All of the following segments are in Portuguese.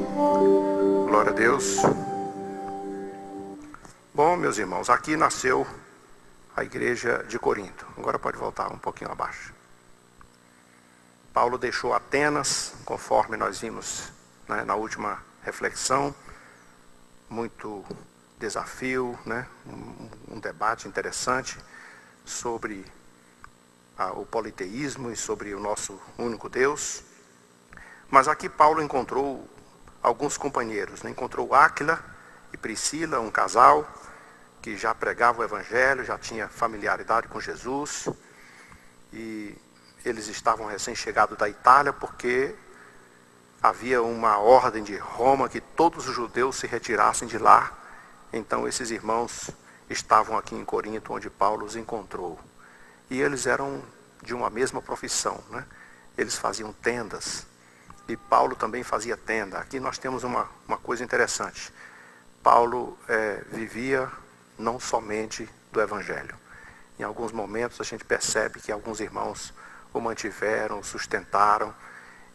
Glória a Deus. Bom, meus irmãos, aqui nasceu a igreja de Corinto. Agora pode voltar um pouquinho abaixo. Paulo deixou Atenas, conforme nós vimos, né, na última reflexão. Muito desafio, né? Um debate interessante sobre o politeísmo e sobre o nosso único Deus. Mas aqui Paulo encontrou alguns companheiros, né? Encontrou Áquila e Priscila, um casal que já pregava o evangelho, já tinha familiaridade com Jesus, e eles estavam recém-chegados da Itália porque havia uma ordem de Roma que todos os judeus se retirassem de lá. Então esses irmãos estavam aqui em Corinto, onde Paulo os encontrou. E eles eram de uma mesma profissão, né? Eles faziam tendas. E Paulo também fazia tenda. Aqui nós temos uma coisa interessante. Paulo vivia não somente do Evangelho. Em alguns momentos a gente percebe que alguns irmãos o mantiveram, o sustentaram.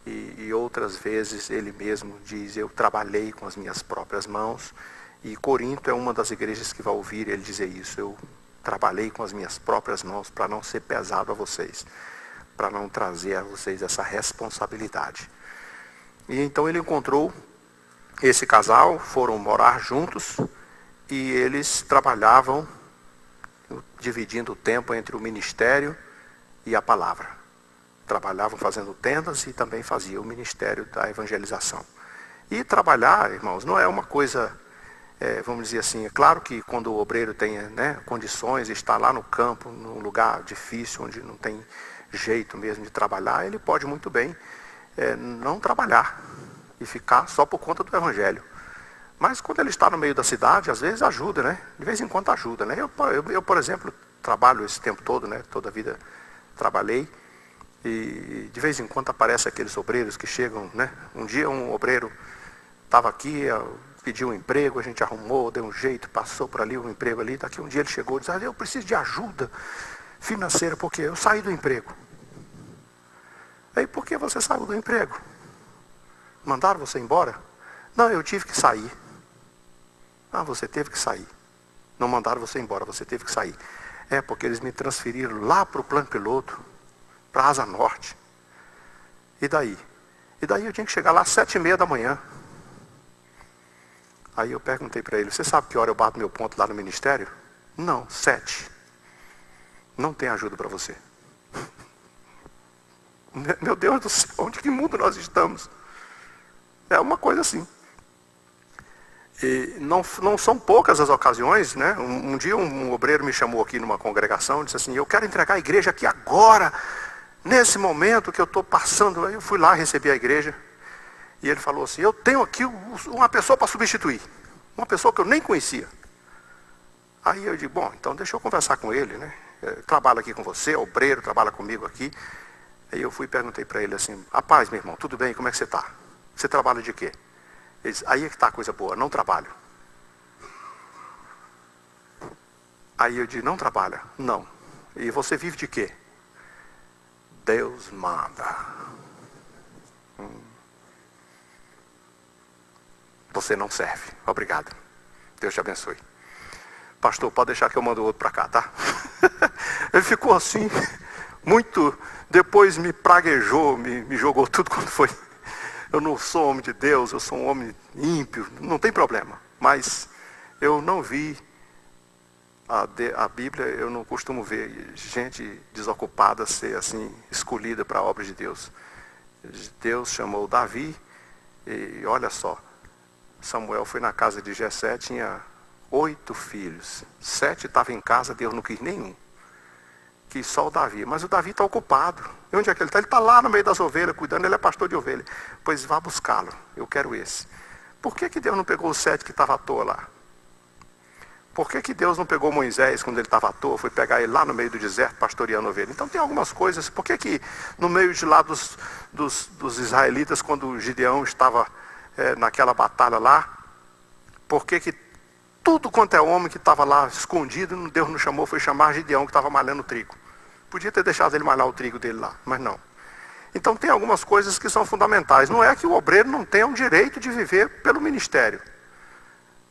E outras vezes ele mesmo diz, eu trabalhei com as minhas próprias mãos. E Corinto é uma das igrejas que vai ouvir ele dizer isso. Eu trabalhei com as minhas próprias mãos para não ser pesado a vocês. Para não trazer a vocês essa responsabilidade. E então ele encontrou esse casal, foram morar juntos e eles trabalhavam dividindo o tempo entre o ministério e a palavra. Trabalhavam fazendo tendas e também faziam o ministério da evangelização. E trabalhar, irmãos, não é uma coisa, vamos dizer assim, é claro que quando o obreiro tem, né, condições, está lá no campo, num lugar difícil, onde não tem jeito mesmo de trabalhar, ele pode muito bem não trabalhar e ficar só por conta do evangelho. Mas quando ele está no meio da cidade, às vezes ajuda, né? De vez em quando ajuda, né? Eu, por exemplo, trabalho esse tempo todo, né? Toda a vida trabalhei. E de vez em quando aparecem aqueles obreiros que chegam, né? Um dia um obreiro estava aqui, pediu um emprego, a gente arrumou, deu um jeito, passou por ali um emprego ali. Daqui um dia ele chegou e disse, eu preciso de ajuda financeira porque eu saí do emprego. Aí, por que você saiu do emprego? Mandaram você embora? Não, eu tive que sair. Ah, você teve que sair. Não mandaram você embora, você teve que sair. Porque eles me transferiram lá para o plano piloto, para a Asa Norte. E daí? E daí eu tinha que chegar lá às 7h30 da manhã. Aí eu perguntei para ele, você sabe que hora eu bato meu ponto lá no ministério? Não, 7. Não tem ajuda para você. Meu Deus do céu, onde que mundo nós estamos? É uma coisa assim. E não são poucas as ocasiões, né? Um dia um obreiro me chamou aqui numa congregação e disse assim, eu quero entregar a igreja aqui agora, nesse momento que eu estou passando. Aí eu fui lá, recebi a igreja, e ele falou assim, eu tenho aqui uma pessoa para substituir, uma pessoa que eu nem conhecia. Aí eu digo, bom, então deixa eu conversar com ele, né? Trabalha aqui com você, é obreiro, trabalha comigo aqui. Aí eu fui e perguntei para ele assim, rapaz, meu irmão, tudo bem, como é que você está? Você trabalha de quê? Ele disse, aí é que está a coisa boa, não trabalho. Aí eu disse, não trabalha? Não. E você vive de quê? Deus manda. Você não serve. Obrigado. Deus te abençoe. Pastor, pode deixar que eu mando outro para cá, tá? Ele ficou assim, muito, depois me praguejou, me jogou tudo quando foi. Eu não sou homem de Deus, eu sou um homem ímpio, não tem problema. Mas eu não vi a Bíblia, eu não costumo ver gente desocupada ser assim, escolhida para a obra de Deus. Deus chamou Davi, e olha só, Samuel foi na casa de Jessé, tinha 8 filhos, 7 estavam em casa, Deus não quis nenhum. Quis só o Davi, mas o Davi está ocupado. E onde é que ele está? Ele está lá no meio das ovelhas, cuidando, ele é pastor de ovelha. Pois vá buscá-lo, eu quero esse. Por que Deus não pegou os 7 que estavam à toa lá? Por que Deus não pegou Moisés quando ele estava à toa, foi pegar ele lá no meio do deserto, pastoreando ovelha? Então tem algumas coisas. Por que no meio de lá dos israelitas, quando Gideão estava naquela batalha lá, por que tudo quanto é homem que estava lá escondido, Deus não chamou, foi chamar Gideão que estava malhando o trigo? Podia ter deixado ele malhar o trigo dele lá, mas não. Então tem algumas coisas que são fundamentais. Não é que o obreiro não tenha o direito de viver pelo ministério.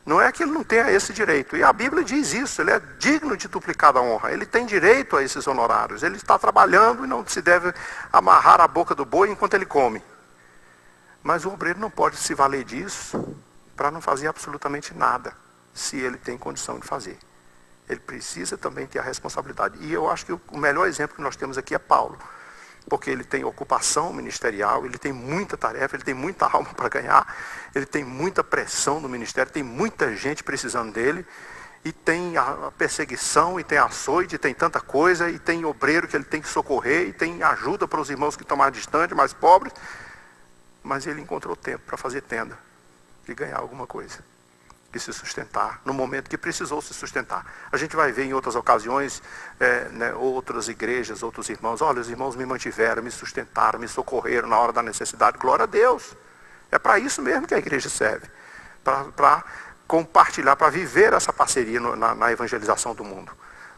Não é que ele não tenha esse direito. E a Bíblia diz isso, ele é digno de duplicada honra. Ele tem direito a esses honorários. Ele está trabalhando e não se deve amarrar a boca do boi enquanto ele come. Mas o obreiro não pode se valer disso para não fazer absolutamente nada, se ele tem condição de fazer. Ele precisa também ter a responsabilidade. E eu acho que o melhor exemplo que nós temos aqui é Paulo. Porque ele tem ocupação ministerial, ele tem muita tarefa, ele tem muita alma para ganhar, ele tem muita pressão no ministério, tem muita gente precisando dele, e tem a perseguição, e tem açoite, e tem tanta coisa, e tem obreiro que ele tem que socorrer, e tem ajuda para os irmãos que estão mais distantes, mais pobres. Mas ele encontrou tempo para fazer tenda, de ganhar alguma coisa, de se sustentar, no momento que precisou se sustentar. A gente vai ver em outras ocasiões, outras igrejas, outros irmãos, olha, os irmãos me mantiveram, me sustentaram, me socorreram na hora da necessidade, glória a Deus. É para isso mesmo que a igreja serve, para compartilhar, para viver essa parceria na evangelização do mundo.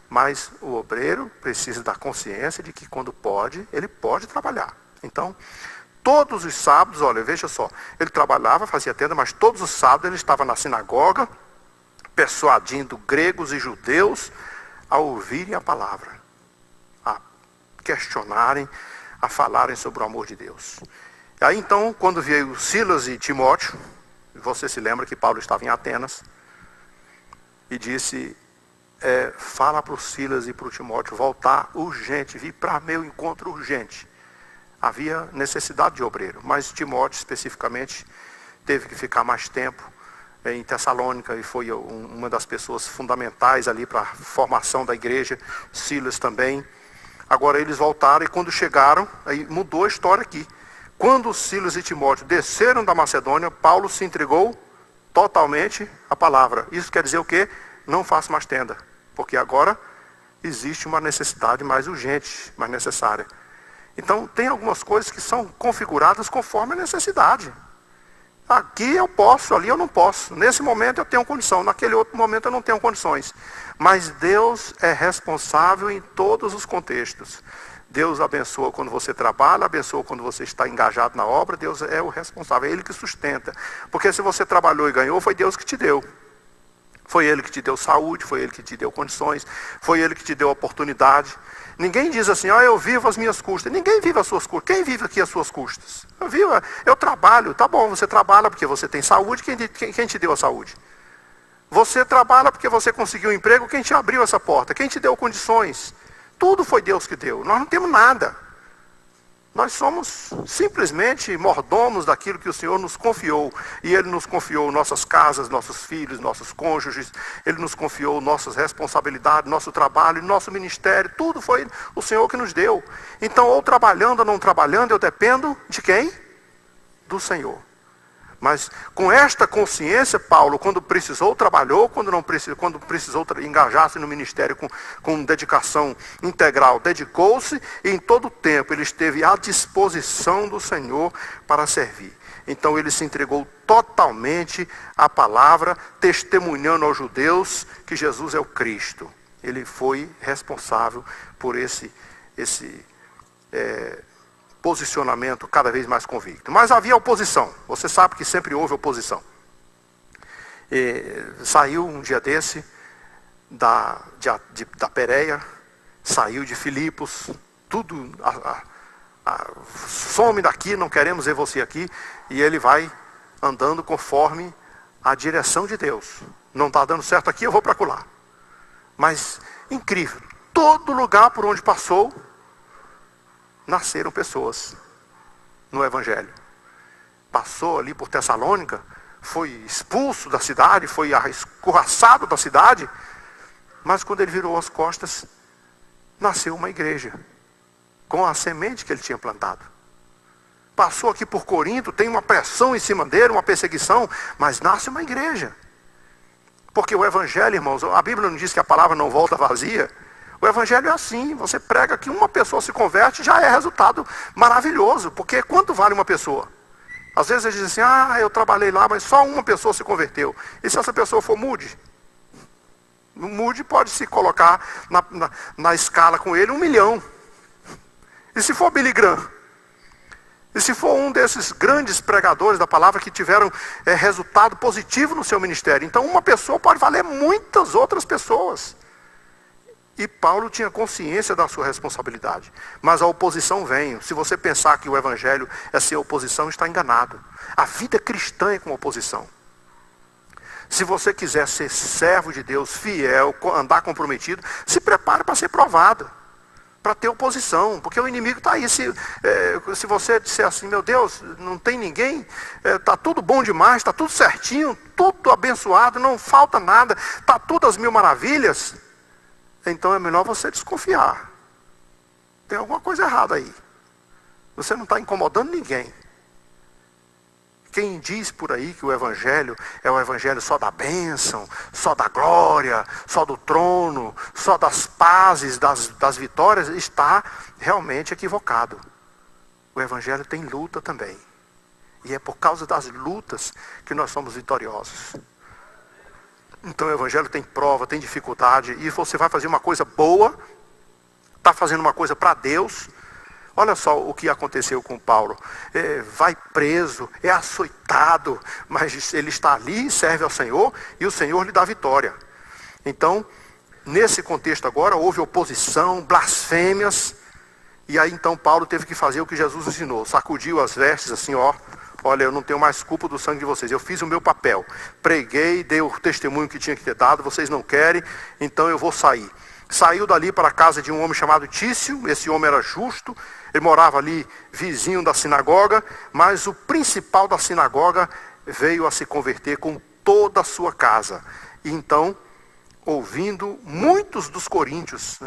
Mas o obreiro precisa da consciência de que quando pode, ele pode trabalhar. Então, todos os sábados, olha, veja só, ele trabalhava, fazia tenda, mas todos os sábados ele estava na sinagoga, persuadindo gregos e judeus a ouvirem a palavra, a questionarem, a falarem sobre o amor de Deus. E aí então, quando veio Silas e Timóteo, você se lembra que Paulo estava em Atenas, e disse, fala para o Silas e para o Timóteo voltar urgente, vir para meu encontro urgente. Havia necessidade de obreiro, mas Timóteo especificamente teve que ficar mais tempo em Tessalônica e foi uma das pessoas fundamentais ali para a formação da igreja. Silas também. Agora eles voltaram e quando chegaram, aí mudou a história aqui. Quando Silas e Timóteo desceram da Macedônia, Paulo se entregou totalmente à palavra. Isso quer dizer o quê? Não faça mais tenda, porque agora existe uma necessidade mais urgente, mais necessária. Então, tem algumas coisas que são configuradas conforme a necessidade. Aqui eu posso, ali eu não posso. Nesse momento eu tenho condição, naquele outro momento eu não tenho condições. Mas Deus é responsável em todos os contextos. Deus abençoa quando você trabalha, abençoa quando você está engajado na obra. Deus é o responsável, é Ele que sustenta. Porque se você trabalhou e ganhou, foi Deus que te deu. Foi Ele que te deu saúde, foi Ele que te deu condições, foi Ele que te deu oportunidade. Ninguém diz assim, eu vivo as minhas custas. Ninguém vive as suas custas. Quem vive aqui as suas custas? Eu trabalho. Tá bom, você trabalha porque você tem saúde. Quem te deu a saúde? Você trabalha porque você conseguiu um emprego. Quem te abriu essa porta? Quem te deu condições? Tudo foi Deus que deu. Nós não temos nada. Nós somos simplesmente mordomos daquilo que o Senhor nos confiou. E Ele nos confiou nossas casas, nossos filhos, nossos cônjuges. Ele nos confiou nossas responsabilidades, nosso trabalho, nosso ministério. Tudo foi o Senhor que nos deu. Então, ou trabalhando ou não trabalhando, eu dependo de quem? Do Senhor. Mas com esta consciência, Paulo, quando precisou, trabalhou, quando precisou engajar-se no ministério com dedicação integral, dedicou-se e em todo o tempo ele esteve à disposição do Senhor para servir. Então ele se entregou totalmente à palavra, testemunhando aos judeus que Jesus é o Cristo. Ele foi responsável por esse posicionamento cada vez mais convicto. Mas havia oposição. Você sabe que sempre houve oposição. Saiu um dia desse da Pérea, saiu de Filipos, tudo some daqui, não queremos ver você aqui, e ele vai andando conforme a direção de Deus. Não está dando certo aqui, eu vou para lá. Mas incrível, todo lugar por onde passou, nasceram pessoas no Evangelho. Passou ali por Tessalônica, foi expulso da cidade, foi escorraçado da cidade, mas quando ele virou as costas, nasceu uma igreja, com a semente que ele tinha plantado. Passou aqui por Corinto, tem uma pressão em cima dele, uma perseguição, mas nasce uma igreja. Porque o Evangelho, irmãos, a Bíblia não diz que a palavra não volta vazia. O Evangelho é assim, você prega que uma pessoa se converte, já é resultado maravilhoso, porque quanto vale uma pessoa? Às vezes eles dizem assim, eu trabalhei lá, mas só uma pessoa se converteu. E se essa pessoa for Moody? O Moody pode se colocar na escala com ele 1 milhão. E se for Billy Graham? E se for um desses grandes pregadores da palavra que tiveram resultado positivo no seu ministério, então uma pessoa pode valer muitas outras pessoas. E Paulo tinha consciência da sua responsabilidade. Mas a oposição vem. Se você pensar que o evangelho é ser oposição, está enganado. A vida cristã é com oposição. Se você quiser ser servo de Deus, fiel, andar comprometido, se prepare para ser provado. Para ter oposição. Porque o inimigo está aí. Se você disser assim, meu Deus, não tem ninguém, está tudo bom demais, está tudo certinho, tudo abençoado, não falta nada, está tudo às mil maravilhas. Então é melhor você desconfiar. Tem alguma coisa errada aí. Você não está incomodando ninguém. Quem diz por aí que o evangelho é o evangelho só da bênção, só da glória, só do trono, só das pazes, das vitórias, está realmente equivocado. O evangelho tem luta também. E é por causa das lutas que nós somos vitoriosos. Então o evangelho tem prova, tem dificuldade, e você vai fazer uma coisa boa, está fazendo uma coisa para Deus. Olha só o que aconteceu com Paulo. Vai preso, é açoitado, mas ele está ali, serve ao Senhor, e o Senhor lhe dá vitória. Então, nesse contexto agora, houve oposição, blasfêmias, e aí então Paulo teve que fazer o que Jesus ensinou. Sacudiu as vestes assim, olha, eu não tenho mais culpa do sangue de vocês. Eu fiz o meu papel. Preguei, dei o testemunho que tinha que ter dado. Vocês não querem, então eu vou sair. Saiu dali para a casa de um homem chamado Tício. Esse homem era justo. Ele morava ali vizinho da sinagoga. Mas o principal da sinagoga veio a se converter com toda a sua casa. E então, ouvindo muitos dos coríntios,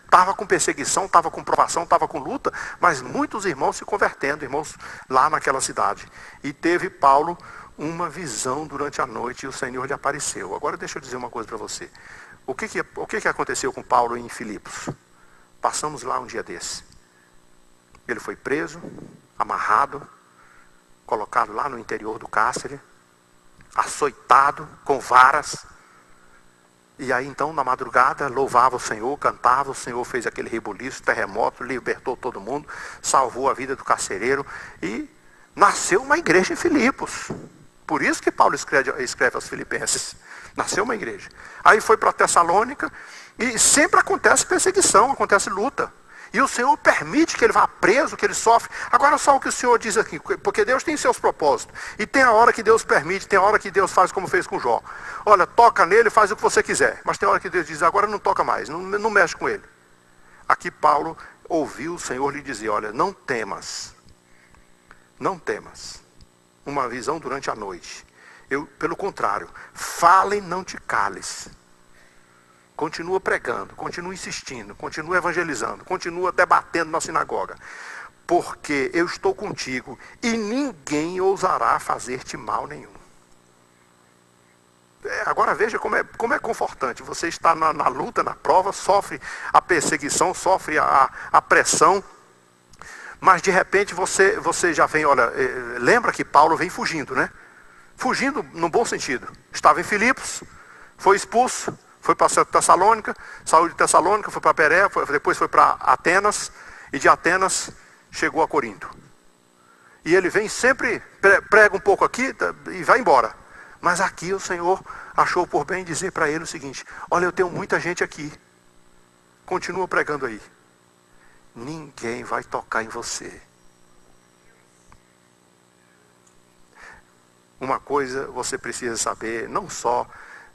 estava com perseguição, estava com provação, estava com luta, mas muitos irmãos se convertendo, irmãos lá naquela cidade. E teve Paulo uma visão durante a noite e o Senhor lhe apareceu. Agora deixa eu dizer uma coisa para você. O que aconteceu com Paulo em Filipos? Passamos lá um dia desse. Ele foi preso, amarrado, colocado lá no interior do cárcere, açoitado com varas. E aí então na madrugada louvava o Senhor, cantava, o Senhor fez aquele rebuliço, terremoto, libertou todo mundo, salvou a vida do carcereiro e nasceu uma igreja em Filipos. Por isso que Paulo escreve aos Filipenses. Nasceu uma igreja. Aí foi para Tessalônica e sempre acontece perseguição, acontece luta. E o Senhor permite que ele vá preso, que ele sofre. Agora só o que o Senhor diz aqui, porque Deus tem seus propósitos. E tem a hora que Deus permite, tem a hora que Deus faz como fez com Jó. Olha, toca nele, faz o que você quiser. Mas tem a hora que Deus diz, agora não toca mais, não mexe com ele. Aqui Paulo ouviu o Senhor lhe dizer, olha, não temas. Não temas. Uma visão durante a noite. Pelo contrário, fala e não te cales. Continua pregando, continua insistindo, continua evangelizando, continua debatendo na sinagoga. Porque eu estou contigo e ninguém ousará fazer-te mal nenhum. Agora veja como é confortante. Você está na luta, na prova, sofre a perseguição, sofre a pressão. Mas de repente você já vem, olha, lembra que Paulo vem fugindo, né? Fugindo no bom sentido. Estava em Filipos, foi expulso. Foi para Tessalônica, saiu de Tessalônica, foi para Berea, depois foi para Atenas, e de Atenas chegou a Corinto. E ele vem sempre, prega um pouco aqui e vai embora. Mas aqui o Senhor achou por bem dizer para ele o seguinte, olha, eu tenho muita gente aqui, continua pregando aí. Ninguém vai tocar em você. Uma coisa você precisa saber, não só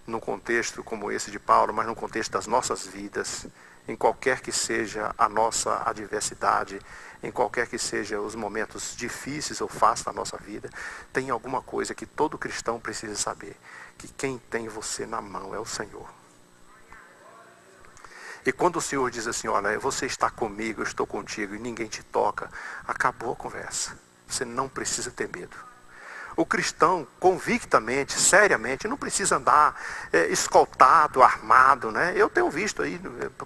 no contexto como esse de Paulo, mas no contexto das nossas vidas, em qualquer que seja a nossa adversidade, em qualquer que seja os momentos difíceis ou fáceis da nossa vida, tem alguma coisa que todo cristão precisa saber, que quem tem você na mão é o Senhor. E quando o Senhor diz assim, olha, você está comigo, eu estou contigo e ninguém te toca, acabou a conversa. Você não precisa ter medo. O cristão, convictamente, seriamente, não precisa andar escoltado, armado, né? Eu tenho visto aí,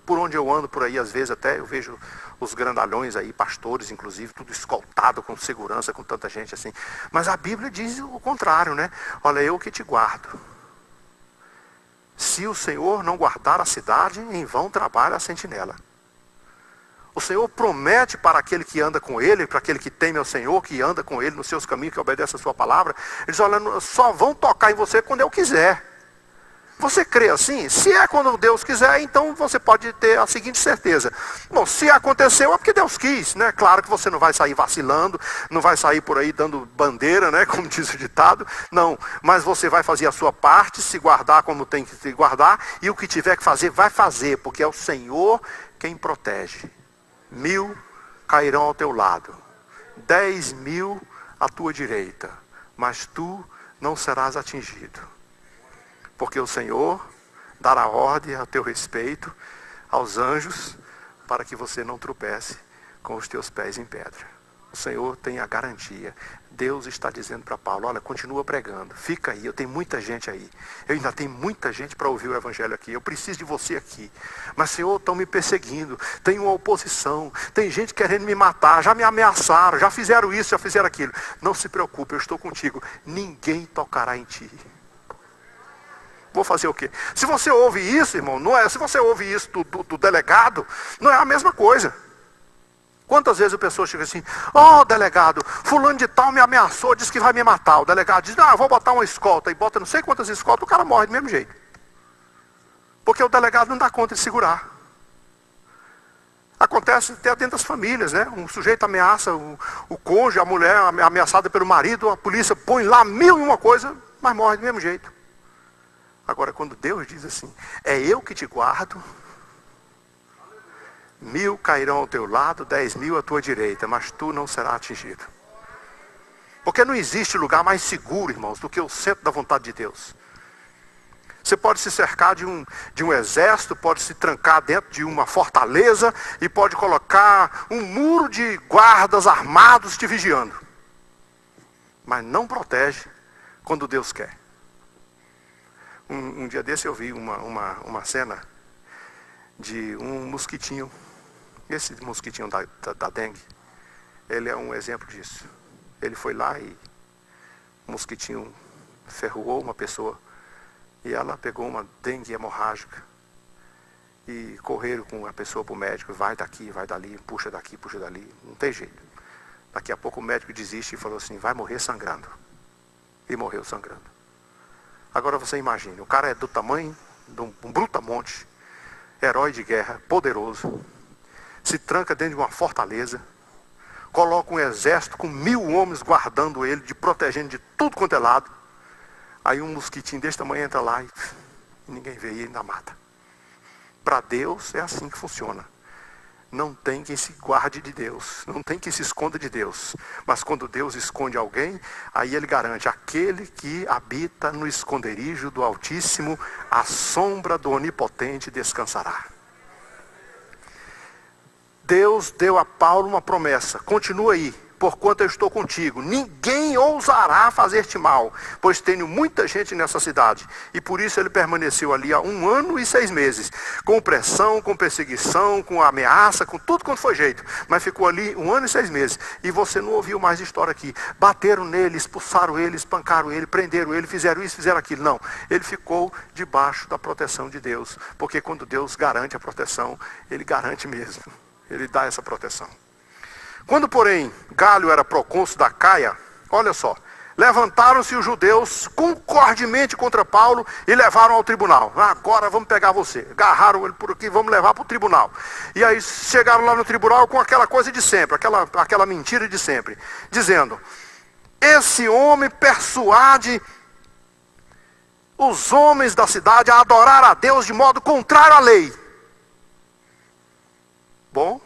por onde eu ando por aí, às vezes até eu vejo os grandalhões aí, pastores inclusive, tudo escoltado, com segurança, com tanta gente assim. Mas a Bíblia diz o contrário, né? Olha, eu que te guardo. Se o Senhor não guardar a cidade, em vão trabalha a sentinela. O Senhor promete para aquele que anda com Ele, para aquele que teme ao Senhor, que anda com Ele nos seus caminhos, que obedece a sua palavra. Ele diz, olha, só vão tocar em você quando eu quiser. Você crê assim? Se é quando Deus quiser, então você pode ter a seguinte certeza. Bom, se aconteceu é porque Deus quis, né? Claro que você não vai sair vacilando, não vai sair por aí dando bandeira, né? Como diz o ditado. Não, mas você vai fazer a sua parte, se guardar como tem que se guardar, e o que tiver que fazer, vai fazer, porque é o Senhor quem protege. 1000 cairão ao teu lado, 10.000 à tua direita, mas tu não serás atingido. Porque o Senhor dará ordem a teu respeito aos anjos para que você não tropece com os teus pés em pedra. O Senhor tem a garantia. Deus está dizendo para Paulo, olha, continua pregando, fica aí, eu tenho muita gente aí. Eu ainda tenho muita gente para ouvir o evangelho aqui, eu preciso de você aqui. Mas, Senhor, estão me perseguindo, tem uma oposição, tem gente querendo me matar, já me ameaçaram, já fizeram isso, já fizeram aquilo. Não se preocupe, eu estou contigo, ninguém tocará em ti. Vou fazer o quê? Se você ouve isso, irmão, não é, se você ouve isso do delegado, não é a mesma coisa. Quantas vezes a pessoa chega assim, delegado, fulano de tal me ameaçou, disse que vai me matar. O delegado diz, eu vou botar uma escolta, e bota não sei quantas escoltas, o cara morre do mesmo jeito. Porque o delegado não dá conta de segurar. Acontece até dentro das famílias, né? Um sujeito ameaça o cônjuge, a mulher ameaçada pelo marido, a polícia põe lá 1001 coisa, mas morre do mesmo jeito. Agora, quando Deus diz assim, é eu que te guardo, 1000 cairão ao teu lado, 10.000 à tua direita, mas tu não serás atingido. Porque não existe lugar mais seguro, irmãos, do que o centro da vontade de Deus. Você pode se cercar de um exército, pode se trancar dentro de uma fortaleza e pode colocar um muro de guardas armados te vigiando. Mas não protege quando Deus quer. Um dia desse eu vi uma cena de um mosquitinho. Esse mosquitinho da dengue, ele é um exemplo disso. Ele foi lá e o mosquitinho ferroou uma pessoa e ela pegou uma dengue hemorrágica e correram com a pessoa para o médico, vai daqui, vai dali, puxa daqui, puxa dali, não tem jeito. Daqui a pouco o médico desiste e falou assim, vai morrer sangrando. E morreu sangrando. Agora você imagine, o cara é do tamanho de um brutamonte, herói de guerra, poderoso, se tranca dentro de uma fortaleza, coloca um exército com 1000 homens guardando ele, protegendo de tudo quanto é lado. Aí um mosquitinho desse tamanho entra lá e ninguém vê e ainda mata. Para Deus é assim que funciona. Não tem quem se guarde de Deus, não tem quem se esconda de Deus. Mas quando Deus esconde alguém, aí ele garante, aquele que habita no esconderijo do Altíssimo, à sombra do Onipotente descansará. Deus deu a Paulo uma promessa, continua aí, porquanto eu estou contigo, ninguém ousará fazer-te mal, pois tenho muita gente nessa cidade. E por isso ele permaneceu ali há 1 ano e 6 meses, com pressão, com perseguição, com ameaça, com tudo quanto foi jeito, mas ficou ali 1 ano e 6 meses, e você não ouviu mais história aqui, bateram nele, expulsaram ele, espancaram ele, prenderam ele, fizeram isso, fizeram aquilo, não, ele ficou debaixo da proteção de Deus, porque quando Deus garante a proteção, ele garante mesmo, ele dá essa proteção. Quando, porém, Galho era procônsul da Caia, olha só, levantaram-se os judeus concordemente contra Paulo e levaram ao tribunal. Agora vamos pegar você. Agarraram ele por aqui, vamos levar para o tribunal. E aí chegaram lá no tribunal com aquela coisa de sempre, aquela mentira de sempre, dizendo, esse homem persuade os homens da cidade a adorar a Deus de modo contrário à lei. Bom,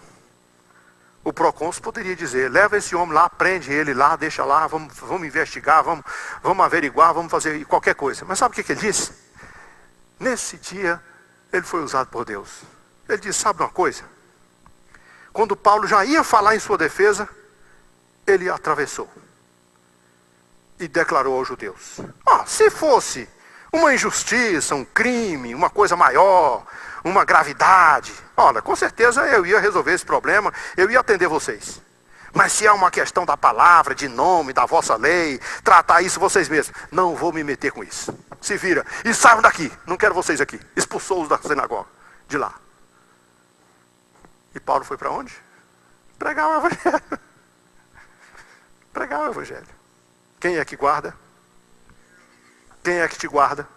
o procônsul poderia dizer, leva esse homem lá, prende ele lá, deixa lá, vamos investigar, vamos averiguar, vamos fazer qualquer coisa. Mas sabe o que ele disse? Nesse dia, ele foi usado por Deus. Ele disse, sabe uma coisa? Quando Paulo já ia falar em sua defesa, ele atravessou. E declarou aos judeus, se fosse uma injustiça, um crime, uma coisa maior, uma gravidade, olha, com certeza eu ia resolver esse problema, eu ia atender vocês. Mas se é uma questão da palavra, de nome, da vossa lei, tratar isso vocês mesmos, não vou me meter com isso. Se vira, e saiam daqui, não quero vocês aqui. Expulsou-os da sinagoga, de lá. E Paulo foi para onde? Pregar o Evangelho. Pregar o Evangelho. Quem é que guarda? Quem é que te guarda?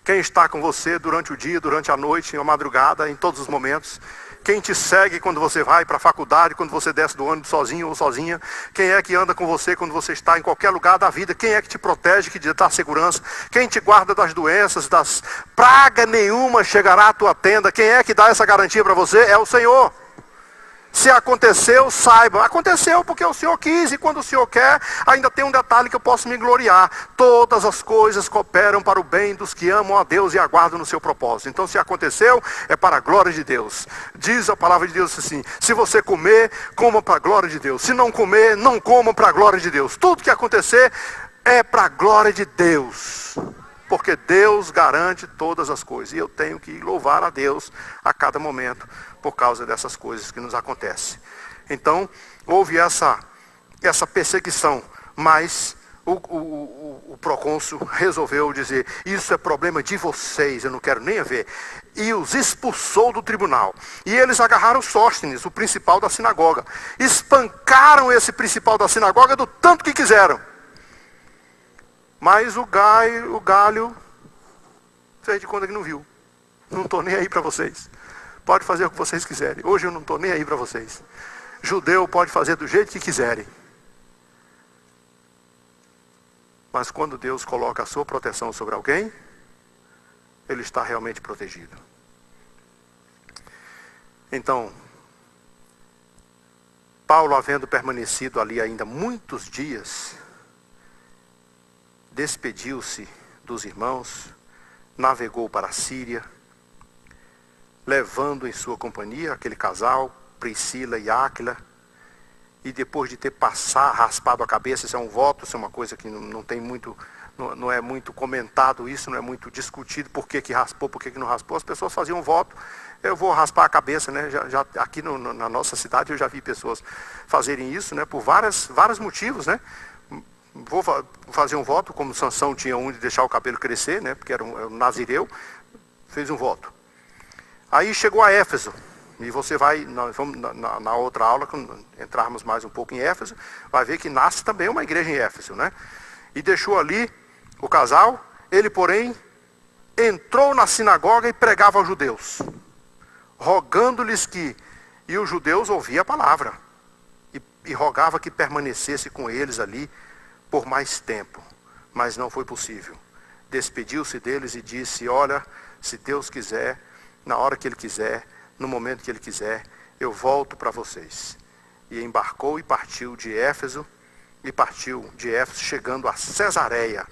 Quem está com você durante o dia, durante a noite, na madrugada, em todos os momentos? Quem te segue quando você vai para a faculdade, quando você desce do ônibus sozinho ou sozinha? Quem é que anda com você quando você está em qualquer lugar da vida? Quem é que te protege, que te dá segurança? Quem te guarda das doenças, das praga nenhuma chegará à tua tenda? Quem é que dá essa garantia para você? É o Senhor. Se aconteceu, saiba. Aconteceu porque o Senhor quis, e quando o Senhor quer, ainda tem um detalhe que eu posso me gloriar. Todas as coisas cooperam para o bem dos que amam a Deus e aguardam no seu propósito. Então, se aconteceu, é para a glória de Deus. Diz a palavra de Deus assim: se você comer, coma para a glória de Deus. Se não comer, não coma para a glória de Deus. Tudo que acontecer é para a glória de Deus. Porque Deus garante todas as coisas. E eu tenho que louvar a Deus a cada momento por causa dessas coisas que nos acontecem. Então, houve essa perseguição, mas o procônsul resolveu dizer: isso é problema de vocês, eu não quero nem ver. E os expulsou do tribunal. E eles agarraram Sóstenes, o principal da sinagoga. Espancaram esse principal da sinagoga do tanto que quiseram. Mas o galho fez de conta que não viu. Não estou nem aí para vocês. Pode fazer o que vocês quiserem. Hoje eu não estou nem aí para vocês. Judeu pode fazer do jeito que quiserem. Mas quando Deus coloca a sua proteção sobre alguém, ele está realmente protegido. Então, Paulo, havendo permanecido ali ainda muitos dias, despediu-se dos irmãos, navegou para a Síria, levando em sua companhia aquele casal, Priscila e Áquila, e depois de ter raspado a cabeça, isso é um voto, isso é uma coisa que não tem muito, não é muito comentado isso, não é muito discutido, por que raspou, por que não raspou. As pessoas faziam um voto: eu vou raspar a cabeça, né? Já aqui na nossa cidade eu já vi pessoas fazerem isso, né? Por vários motivos, né? Vou fazer um voto, como Sansão tinha um de deixar o cabelo crescer, né? Porque era um nazireu, fez um voto. Aí chegou a Éfeso, e você vai, vamos na outra aula, quando entrarmos mais um pouco em Éfeso, vai ver que nasce também uma igreja em Éfeso, né? E deixou ali o casal. Ele, porém, entrou na sinagoga e pregava aos judeus, rogando-lhes que, e os judeus ouviam a palavra, e rogava que permanecesse com eles ali por mais tempo, mas não foi possível. Despediu-se deles e disse: olha, se Deus quiser, na hora que Ele quiser, no momento que Ele quiser, eu volto para vocês. E embarcou e partiu de Éfeso, chegando a Cesareia,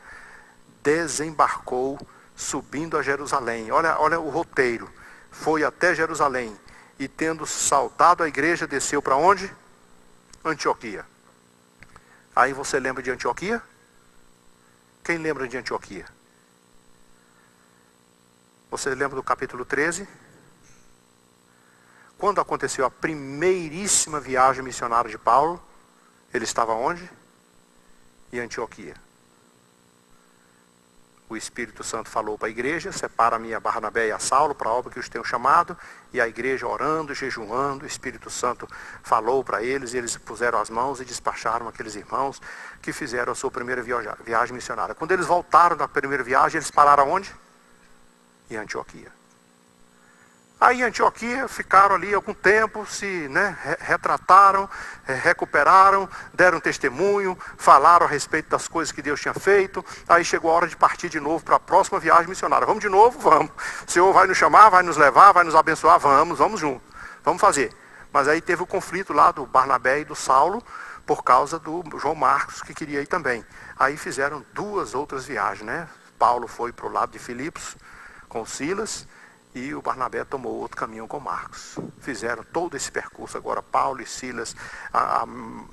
desembarcou, subindo a Jerusalém. Olha o roteiro. Foi até Jerusalém, e tendo saudado a igreja, desceu para onde? Antioquia. Aí você lembra de Antioquia? Quem lembra de Antioquia? Você lembra do capítulo 13? Quando aconteceu a primeiríssima viagem missionária de Paulo, ele estava onde? Em Antioquia. O Espírito Santo falou para a igreja: separa-me a Barnabé e a Saulo para a obra que os tenho chamado. E a igreja orando, jejuando, o Espírito Santo falou para eles, e eles puseram as mãos e despacharam aqueles irmãos que fizeram a sua primeira viagem missionária. Quando eles voltaram da primeira viagem, eles pararam onde? Em Antioquia. Aí em Antioquia ficaram ali algum tempo, se retrataram, recuperaram, deram testemunho, falaram a respeito das coisas que Deus tinha feito. Aí chegou a hora de partir de novo para a próxima viagem missionária. Vamos de novo? Vamos. O Senhor vai nos chamar, vai nos levar, vai nos abençoar? Vamos junto. Vamos fazer. Mas aí teve o conflito lá do Barnabé e do Saulo, por causa do João Marcos, que queria ir também. Aí fizeram 2 outras viagens, né? Paulo foi para o lado de Filipos com Silas, e o Barnabé tomou outro caminho com Marcos. Fizeram todo esse percurso agora, Paulo e Silas, a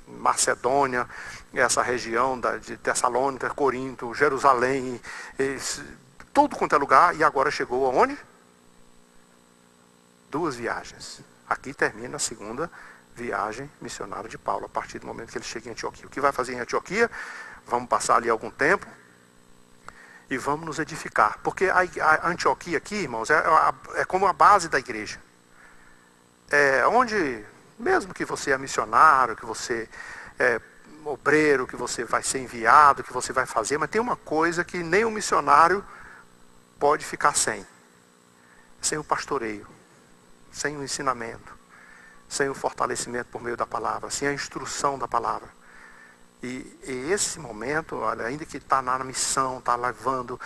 Macedônia, essa região de Tessalônica, Corinto, Jerusalém, tudo quanto é lugar, e agora chegou aonde? 2 viagens. Aqui termina a segunda viagem missionária de Paulo, a partir do momento que ele chega em Antioquia. O que vai fazer em Antioquia? Vamos passar ali algum tempo, e vamos nos edificar. Porque a Antioquia aqui, irmãos, é como a base da igreja. onde, mesmo que você é missionário, que você é obreiro, que você vai ser enviado, que você vai fazer, mas tem uma coisa que nem o missionário pode ficar sem o pastoreio, sem o ensinamento, sem o fortalecimento por meio da palavra, sem a instrução da palavra. E esse momento, olha, ainda que está na missão, está levando,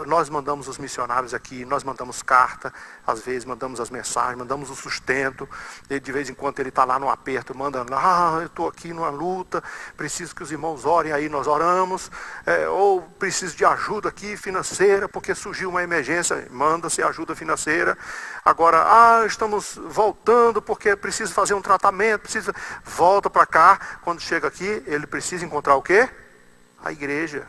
nós mandamos os missionários aqui, nós mandamos carta, às vezes mandamos as mensagens, mandamos o sustento, e de vez em quando ele está lá no aperto, manda, eu estou aqui numa luta, preciso que os irmãos orem, aí nós oramos, ou preciso de ajuda aqui financeira, porque surgiu uma emergência, manda-se ajuda financeira. Agora, estamos voltando porque preciso fazer um tratamento, volta para cá. Quando chega aqui, ele precisa encontrar o quê? A igreja,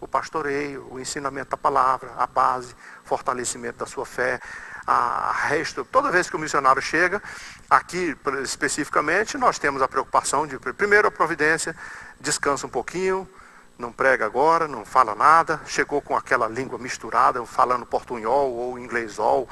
o pastoreio, o ensinamento da palavra, a base, fortalecimento da sua fé, toda vez que o missionário chega, aqui especificamente, nós temos a preocupação de, primeiro, a providência, descansa um pouquinho, não prega agora, não fala nada, chegou com aquela língua misturada, falando portunhol ou inglesol,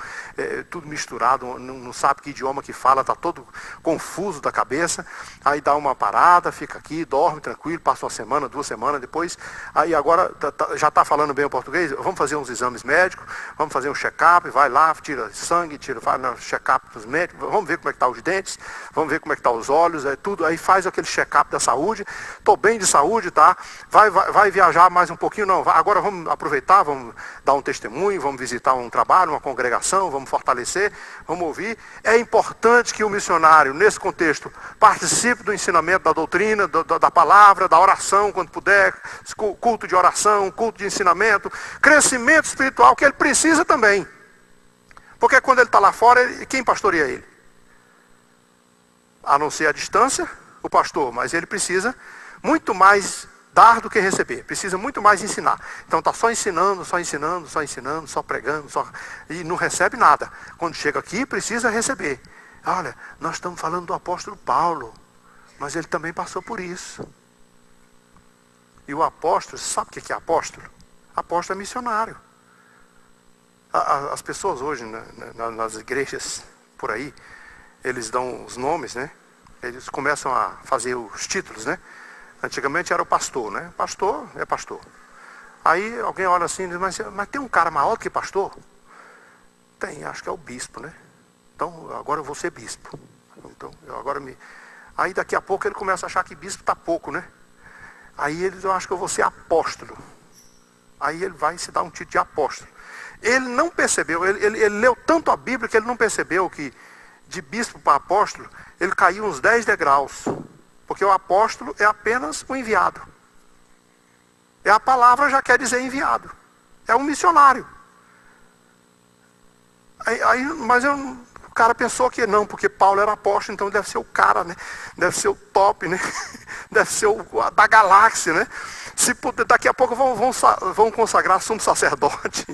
tudo misturado, não sabe que idioma que fala, está todo confuso da cabeça, aí dá uma parada, fica aqui, dorme tranquilo, passa uma semana, 2 semanas depois, aí agora já está falando bem o português, vamos fazer uns exames médicos, vamos fazer um check-up, vai lá, tira sangue, vai no check-up dos médicos, vamos ver como é que estão os dentes, vamos ver como é que estão os olhos, tudo, aí faz aquele check-up da saúde, estou bem de saúde, tá? Vai viajar mais um pouquinho? Não, agora vamos aproveitar, vamos dar um testemunho, vamos visitar um trabalho, uma congregação, vamos fortalecer, vamos ouvir. É importante que o missionário, nesse contexto, participe do ensinamento da doutrina, da palavra, da oração, quando puder, culto de oração, culto de ensinamento, crescimento espiritual, que ele precisa também. Porque quando ele está lá fora, quem pastoreia ele? A não ser a distância, o pastor, mas ele precisa muito mais dar do que receber, precisa muito mais ensinar. Então está só ensinando, só pregando, e não recebe nada. Quando chega aqui, precisa receber. Olha, nós estamos falando do apóstolo Paulo, mas ele também passou por isso. E o apóstolo, sabe o que é apóstolo? Apóstolo é missionário. As pessoas hoje, nas igrejas por aí, eles dão os nomes, né? Eles começam a fazer os títulos, né? Antigamente era o pastor, né? Pastor é pastor. Aí alguém olha assim e diz, mas tem um cara maior do que pastor? Tem, acho que é o bispo, né? Então, agora eu vou ser bispo. Então, Aí daqui a pouco ele começa a achar que bispo está pouco, né? Aí ele diz, eu acho que eu vou ser apóstolo. Aí ele vai se dar um título de apóstolo. Ele não percebeu, ele leu tanto a Bíblia que ele não percebeu que de bispo para apóstolo, ele caiu uns 10 degraus. Porque o apóstolo é apenas o enviado. A palavra já quer dizer enviado. É um missionário. Mas o cara pensou que não, porque Paulo era apóstolo, então deve ser o cara, né? Deve ser o top, né? Deve ser o da galáxia, né? Se puder, daqui a pouco vão consagrar sumo sacerdote,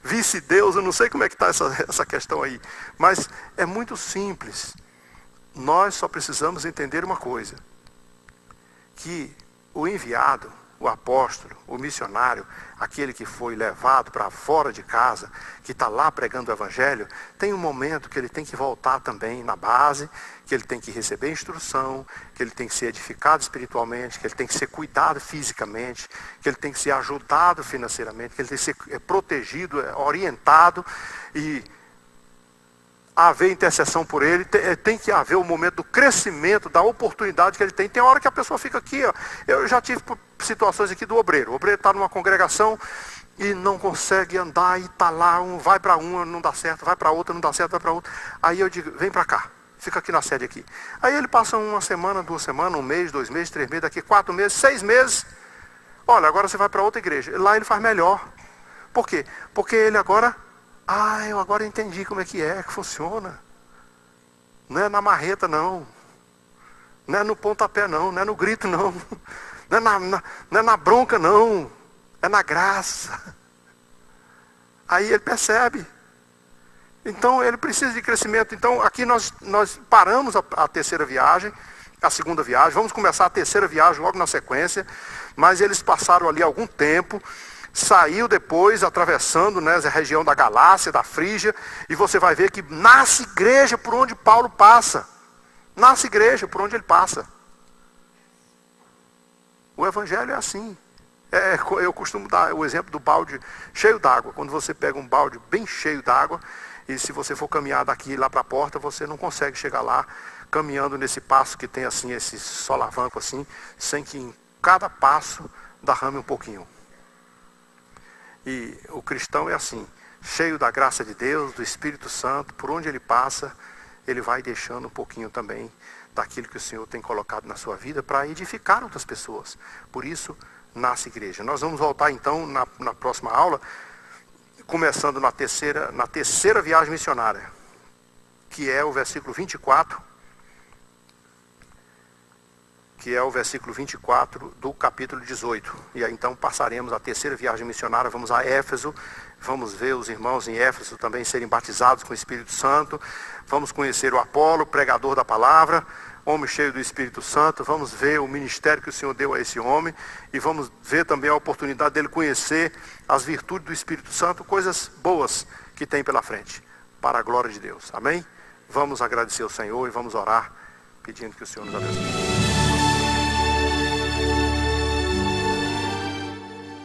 vice-deus, eu não sei como é que está essa questão aí. Mas é muito simples. Nós só precisamos entender uma coisa, que o enviado, o apóstolo, o missionário, aquele que foi levado para fora de casa, que está lá pregando o evangelho, tem um momento que ele tem que voltar também na base, que ele tem que receber instrução, que ele tem que ser edificado espiritualmente, que ele tem que ser cuidado fisicamente, que ele tem que ser ajudado financeiramente, que ele tem que ser protegido, orientado, e haver intercessão por ele, tem que haver o momento do crescimento, da oportunidade que ele tem. Tem hora que a pessoa fica aqui, ó. Eu já tive situações aqui do obreiro. O obreiro está numa congregação e não consegue andar e está lá, vai para uma, não dá certo, vai para outra, não dá certo, vai para outra. Aí eu digo, vem para cá, fica aqui na sede aqui. Aí ele passa 1 semana, 2 semanas, 1 mês, 2 meses, 3 meses, daqui 4 meses, 6 meses. Olha, agora você vai para outra igreja. Lá ele faz melhor. Por quê? Porque ele agora... eu agora entendi como é que funciona. Não é na marreta, não. Não é no pontapé, não. Não é no grito, não. Não é na bronca, não. É na graça. Aí ele percebe. Então ele precisa de crescimento. Então aqui nós paramos a terceira viagem, a segunda viagem. Vamos começar a terceira viagem logo na sequência. Mas eles passaram ali algum tempo. saiu depois, atravessando, né, a região da Galácia, da Frígia, e você vai ver que nasce igreja por onde Paulo passa. Nasce igreja por onde ele passa. O evangelho é assim. Eu costumo dar o exemplo do balde cheio d'água. Quando você pega um balde bem cheio d'água, e se você for caminhar daqui lá para a porta, você não consegue chegar lá caminhando nesse passo que tem assim, esse solavanco assim, sem que em cada passo derrame um pouquinho. E o cristão é assim, cheio da graça de Deus, do Espírito Santo, por onde ele passa, ele vai deixando um pouquinho também daquilo que o Senhor tem colocado na sua vida para edificar outras pessoas. Por isso, nasce igreja. Nós vamos voltar então na próxima aula, começando na terceira viagem missionária, que é o versículo 24, do capítulo 18. E aí então passaremos a terceira viagem missionária, vamos a Éfeso, vamos ver os irmãos em Éfeso também serem batizados com o Espírito Santo, vamos conhecer o Apolo, pregador da palavra, homem cheio do Espírito Santo, vamos ver o ministério que o Senhor deu a esse homem, e vamos ver também a oportunidade dele conhecer as virtudes do Espírito Santo, coisas boas que tem pela frente, para a glória de Deus. Amém? Vamos agradecer ao Senhor e vamos orar, pedindo que o Senhor nos abençoe.